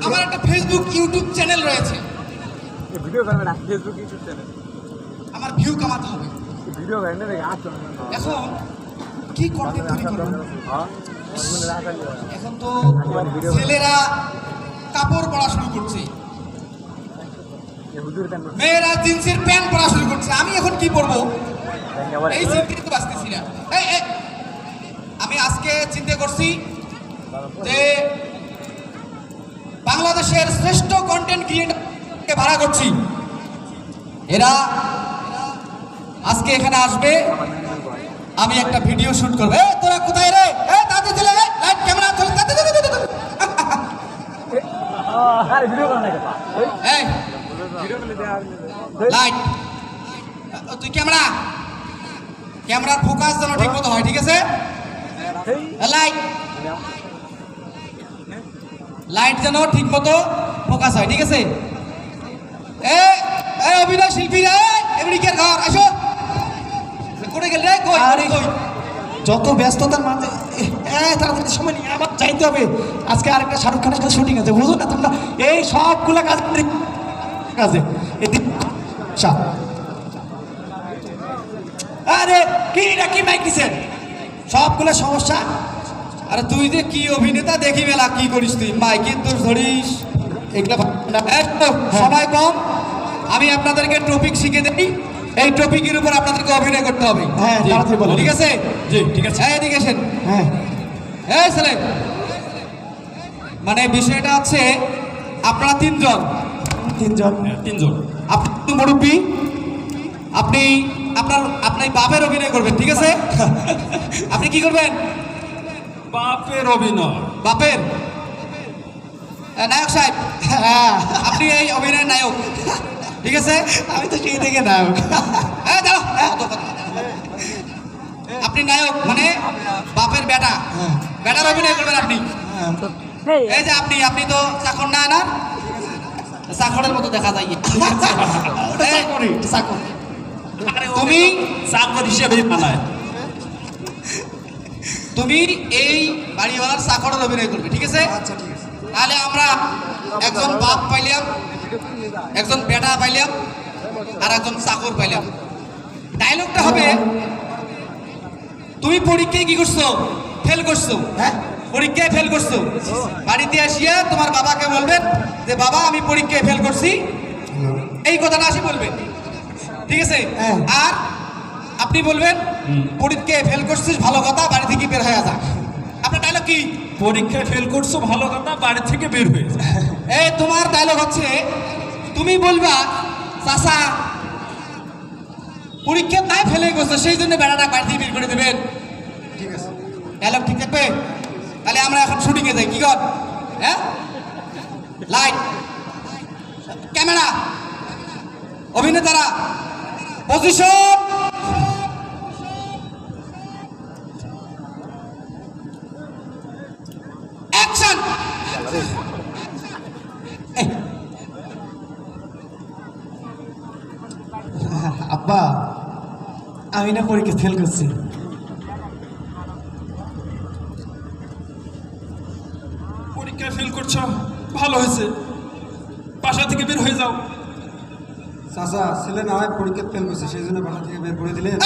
আমার একটা Facebook YouTube channel রয়েছে। ভিডিও করবে না, ফেসবুক ইউটিউব চ্যানেল। আমার ভিউ কামাতে হবে। ভিডিও করে না দেখে এখন কি কন্টেন্ট তৈরি করব? এখন তো ছেলেরা কাপড় পরা শুরু করছে, মেয়েরা জিন্সের প্যান্ট পরা শুরু করছে। আমি এখন কি পরবো এই চিন্তায় তো বাঁচতেছি না। আমি আজকে চিন্তা করছি যে বাংলাদেশের শ্রেষ্ঠ কন্টেন্ট ক্রিয়েটরকে ভাড়া করছি। এরা আজকে এখানে আসবে, আমি একটা ভিডিও শুট করবো। তোরা কোথায় রে? তাতে চলে লাইট ক্যামেরা চলে, তাতে লাইট তুই ক্যামেরার ফোকাস যেন ঠিক মতো হয়, ঠিক আছে? লাইট যেন ঠিক মতো ফোকাস হয়, ঠিক আছে? অভিনয় শিল্পীরা আমেরিকার ঘর আসো, করে গেল রে? যত ব্যস্ততার মাঝে তাড়াতাড়ি সময় নিয়ে আবার যাইতে হবে। আজকে আরেকটা শাহরুখ খানের সাথে শুটিং আছে, বুঝো না তোমরা? এই সবগুলা কাজে আরে কি মাইক দিছেন, সবগুলো সমস্যা। আরে তুই যে কি অভিনেতা দেখি মেলা, কি করিস তুই? মাইকে তোর ধরিস এগুলা সময় কম। আমি আপনাদেরকে টপিক শিখে দেই, এই টপিকের উপর আপনাদেরকে অভিনয় করতে হবে। হ্যাঁ, ঠিক আছে? জি ঠিক আছে। হ্যাঁ, এদিকে আসেন। হ্যাঁ ছেলে, মানে বিষয়টা হচ্ছে আপনারা তিনজন আপনি মুরব্বী, আপনি আপনার বাপের অভিনয় করবেন, ঠিক আছে? আপনি কি করবেন? বাপের অভিনয়। বাপের নায়ক সাহেব, আপনি এই অভিনয়ের নায়ক, ঠিক আছে? আমি তো সেই থেকে নায়ক। আপনি নায়ক মানে বাপের বেটার অভিনয় করবেন আপনি। এই যে আপনি তো চাকর না, চাকরের মতো দেখা যায়। তুমি চাকর হিসেবে বানায়, তুমি এই বাড়িওয়ালার চাকরের অভিনয় করবে, ঠিক আছে? আচ্ছা ঠিক আছে। তাহলে আমরা একজন বাপ পাইলাম, একজন বেটা পাইলাম, আর একজন চাকর পাইলাম। ডায়লগটা হবে, তুমি পরীক্ষায় কি করছো? ফেল করছো। হ্যাঁ, পরীক্ষায় ফেল করছো। বাড়িতে আসিয়া তোমার বাবাকে বলবেন যে বাবা আমি পরীক্ষায় ফেল করছি, এই কথাটা আসি বলবেন, ঠিক আছে? আর আপনি বলবেন পরীক্ষায় ফেল করছিস, ভালো কথা, বাড়ি থেকে বের হয়ে যা। আপনার ডায়লগ কি? পরীক্ষায় ফেল করছো, ভালো কথা, বাড়ি থেকে বের হয়ে যা। এই তোমার ডায়লগ হচ্ছে, তুমি বলবা চাচা পরীক্ষা তাই ফেলে গেছে, সেই জন্য বেড়াটা বাড়ি থেকে বের করে দেবেন, ঠিক আছে? ডায়লগ ঠিক থাকবে? তাহলে আমরা এখন শুটিংয়ে যাই, কি কর? হ্যাঁ, লাইট ক্যামেরা, অভিনেতারা পজিশন, অ্যাকশন। আব্বা আমি না পরীক্ষা ফেল করছি। পরীক্ষায় ফেল করছো, ভালো হয়েছে, বাসা থেকে বের হয়ে যাও। চাচা ছেলে না হয় পরীক্ষা ফেল করছে, সেই জন্য বাসা থেকে বের করে দিলেন।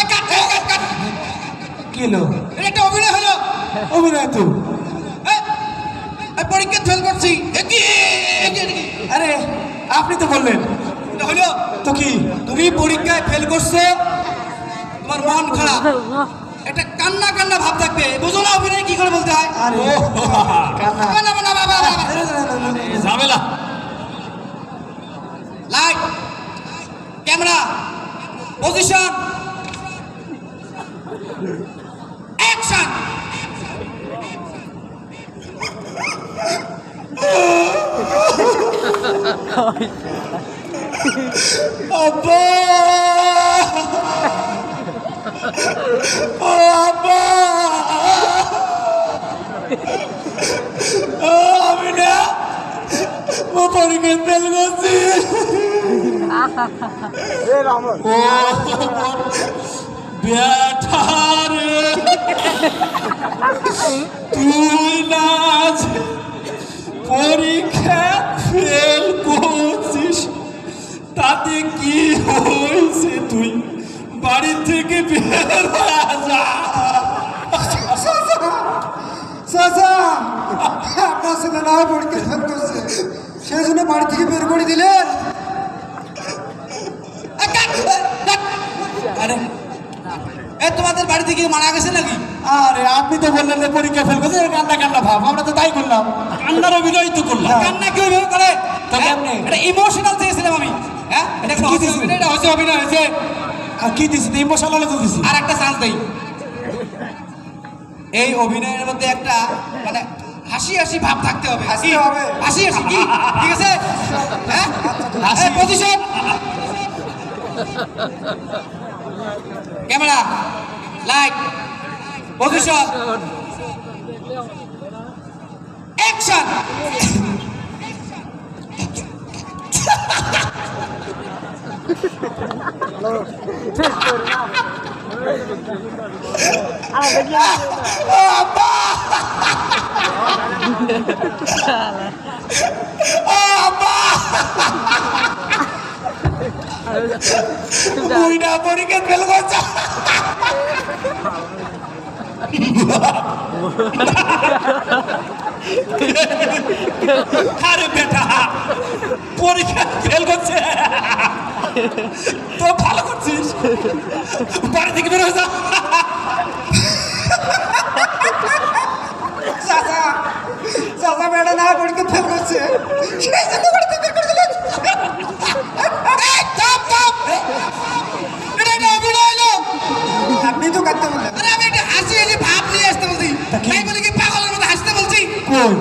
কি হলো? এটা একটা অভিনয় হলো। অভিনয় তো পরীক্ষা ফেল করছি। আরে আপনি তো বললেন হলো তো, কি তুমি পরীক্ষায় ফেল করছো, তোমার মন খারাপ, একটা কান্না ভাব থাকবে, বুঝো না? অভিনয় কি করে বলতে হয়? ঝামেলা। Light camera position action. আব্বা ও আব্বা, আমি না পরীক্ষা ফেল করছি। বেটারে তুই নাচ পরীক্ষা ফেল করছিস তাতে কি হয়েছে? তুই বাড়ি থেকে বের হয়ে যা। চাচা আপনার ছেলে না হয় পরীক্ষা ফেল করছে সেই জন্য বাড়ি থেকে বের করে দিলেন। আরে এ তোমাদের বাড়ি থেকে মারা গেছে নাকি? আরে আপনি তো বললেন যে পরীক্ষা ফেল করছে কান্না কান্না ভাব, আমরা তো তাই করলাম। কান্নার অভিনয় তো করলাম। কান্না কি ওইভাবে করে? তো হ্যাঁ? কেমনে? এটা ইমোশনাল চেয়েছিলাম আমি। হ্যাঁ এটা কি কি দিছি? অভিনয়? এটা হচ্ছে অভিনয় হয়েছে। আর কি দিছি? ইমোশনাল তো দিছি। আর একটা চান্স দেই। এই অভিনয়ের মধ্যে একটা মানে হাসি হাসি ভাব থাকতে হবে। হাসতে হবে। হাসি হাসি কি? ঠিক আছে? হ্যাঁ? হাসি position. Camera light position action. বুইড়া পরীক্ষা ফেল করছে। আরে বেটা পরীক্ষা ফেল করছে তো ভালো করছিস, বাড়ি থেকে বের হয়ে যা। চাচা চাচা ম্যাডাম না হয় পরীক্ষা ফেল করছে সেই জন্য বাড়ি থেকে বের করে দিলেন। এই, থাম, থাম। এটা একটা অভিনয় হলো। আপনি তো কাটতে বললেন। আরে আমি একটা হাসি হাসি ভাব নিয়ে আসতে বলছি, তাই বলে কি পাগলের মতো হাসতে বলছি? কই?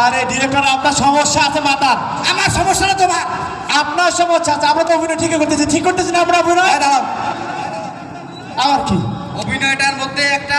আরে ডিরেক্টর আপনার সমস্যা আছে মাথার। আমার সমস্যাটা তোমার। আপনার সমস্যা আছে, আমরা তো অভিনয় ঠিক করতেছি, ঠিক করতেছি না আমরা অভিনয়। দাঁড়াও, আবার কি? অভিনয়টার মধ্যে একটা